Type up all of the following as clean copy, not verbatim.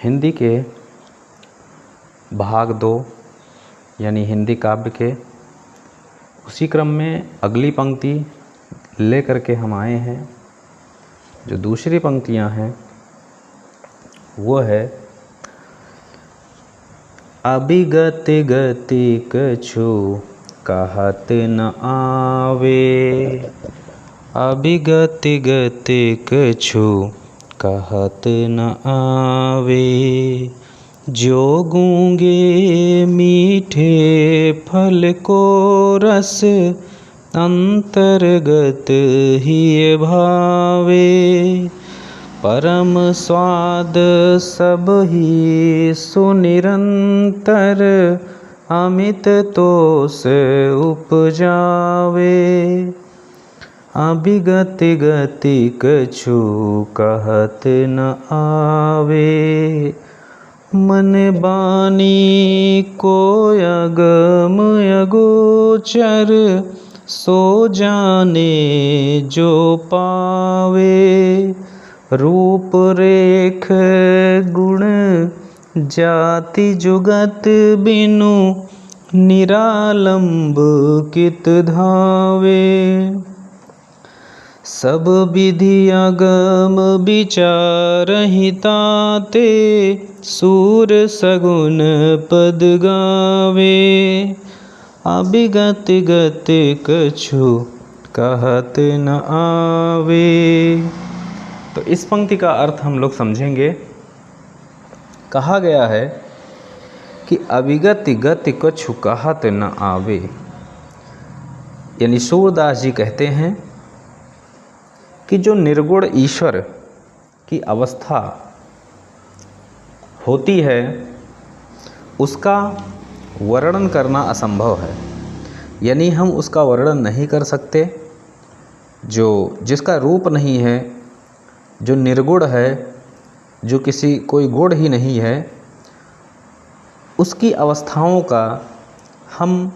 हिंदी के भाग 2 यानी हिंदी काव्य के उसी क्रम में अगली पंक्ति लेकर के हम आए हैं। जो दूसरी पंक्तियां हैं वो है अभिगति गति कछु कहत न आवे, अभिगति गति कछु कहत न आवे, जो गूंगे मीठे फल को रस अंतर्गत ही भावे, परम स्वाद सब ही सुनिरंतर अमित तोष उपजावे, अभिगति गति कछु कहत न आवे, मन बानी को अगम अगोचर सो जाने जो पावे, रूप रेख गुण जाति जुगत बिनु निरालंब कित धावे, सब विधि अगम विचारहि ताते सूर सगुन पद गावे, अभिगति गति कछु कहत न आवे। तो इस पंक्ति का अर्थ हम लोग समझेंगे। कहा गया है कि अभिगति गति कछु कहत न आवे, यानी सूरदास जी कहते हैं कि जो निर्गुण ईश्वर की अवस्था होती है उसका वर्णन करना असंभव है, यानी हम उसका वर्णन नहीं कर सकते। जो जिसका रूप नहीं है, जो निर्गुण है, जो किसी कोई गुण ही नहीं है, उसकी अवस्थाओं का हम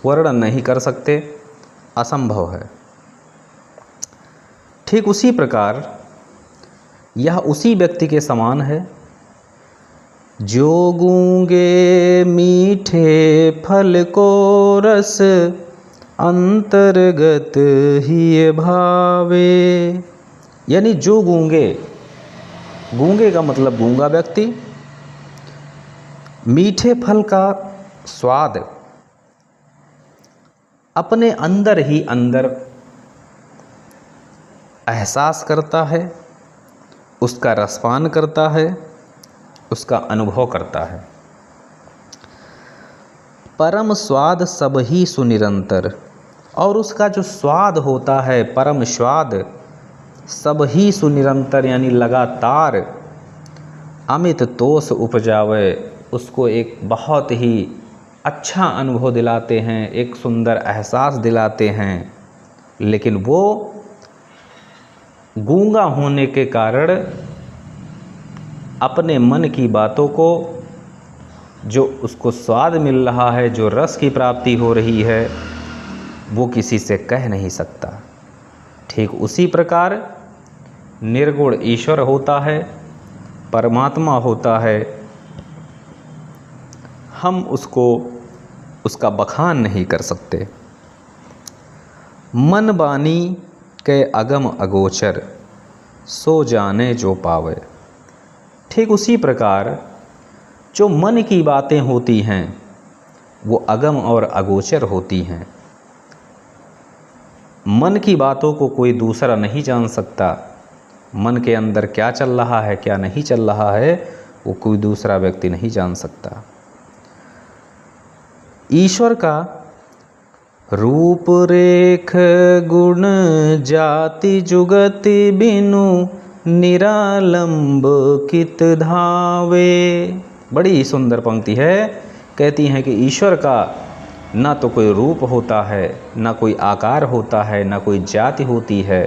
वर्णन नहीं कर सकते, असंभव है। ठीक उसी प्रकार यह उसी व्यक्ति के समान है जो गूंगे मीठे फल को रस अंतर्गत ही भावे, यानी जो गूंगे, गूंगे का मतलब गूंगा व्यक्ति, मीठे फल का स्वाद अपने अंदर ही अंदर एहसास करता है, उसका रसपान करता है, उसका अनुभव करता है। परम स्वाद सब ही सुनिरंतर, और उसका जो स्वाद होता है, परम स्वाद सब ही सुनिरंतर यानी लगातार अमित तोष उपजावे, उसको एक बहुत ही अच्छा अनुभव दिलाते हैं, एक सुंदर एहसास दिलाते हैं। लेकिन वो गूंगा होने के कारण अपने मन की बातों को, जो उसको स्वाद मिल रहा है, जो रस की प्राप्ति हो रही है, वो किसी से कह नहीं सकता। ठीक उसी प्रकार निर्गुण ईश्वर होता है, परमात्मा होता है, हम उसको उसका बखान नहीं कर सकते। मन बानी के अगम अगोचर सो जाने जो पावे, ठीक उसी प्रकार जो मन की बातें होती हैं वो अगम और अगोचर होती हैं। मन की बातों को कोई दूसरा नहीं जान सकता। मन के अंदर क्या चल रहा है, क्या नहीं चल रहा है, वो कोई दूसरा व्यक्ति नहीं जान सकता। ईश्वर का रूप रेख गुण जाति जुगति बिनु निरालंब कित धावे। बड़ी सुंदर पंक्ति है। कहती हैं कि ईश्वर का ना तो कोई रूप होता है, ना कोई आकार होता है, ना कोई जाति होती है,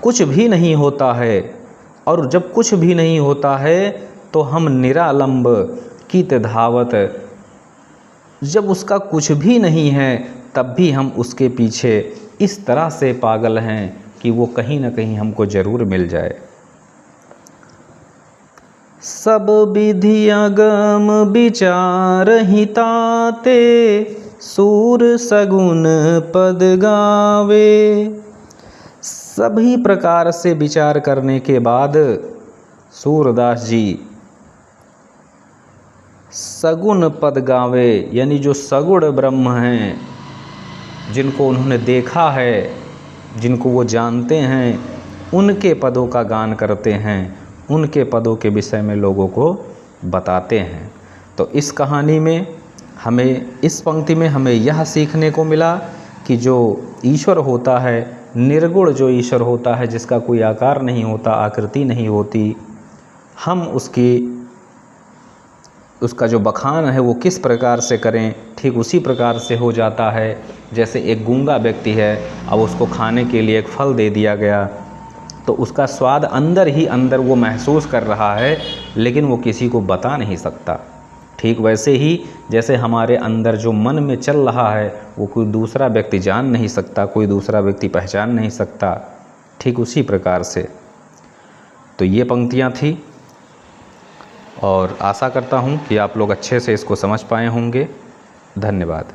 कुछ भी नहीं होता है। और जब कुछ भी नहीं होता है तो हम निरालंब कित धावत, जब उसका कुछ भी नहीं है तब भी हम उसके पीछे इस तरह से पागल हैं कि वो कहीं ना कहीं हमको ज़रूर मिल जाए। सब विधि अगम विचार ही ताते, सूर सगुन पद गावे। सभी प्रकार से विचार करने के बाद सूरदास जी सगुण पद गावे, यानी जो सगुण ब्रह्म हैं, जिनको उन्होंने देखा है, जिनको वो जानते हैं, उनके पदों का गान करते हैं, उनके पदों के विषय में लोगों को बताते हैं। तो इस कहानी में हमें, इस पंक्ति में हमें यह सीखने को मिला कि जो ईश्वर होता है, निर्गुण जो ईश्वर होता है, जिसका कोई आकार नहीं होता, आकृति नहीं होती, हम उसका जो बखान है वो किस प्रकार से करें, ठीक उसी प्रकार से हो जाता है। जैसे एक गूंगा व्यक्ति है, अब उसको खाने के लिए एक फल दे दिया गया, तो उसका स्वाद अंदर ही अंदर वो महसूस कर रहा है, लेकिन वो किसी को बता नहीं सकता। ठीक वैसे ही जैसे हमारे अंदर जो मन में चल रहा है वो कोई दूसरा व्यक्ति जान नहीं सकता, कोई दूसरा व्यक्ति पहचान नहीं सकता, ठीक उसी प्रकार से। तो ये पंक्तियाँ थी और आशा करता हूँ कि आप लोग अच्छे से इसको समझ पाए होंगे। धन्यवाद।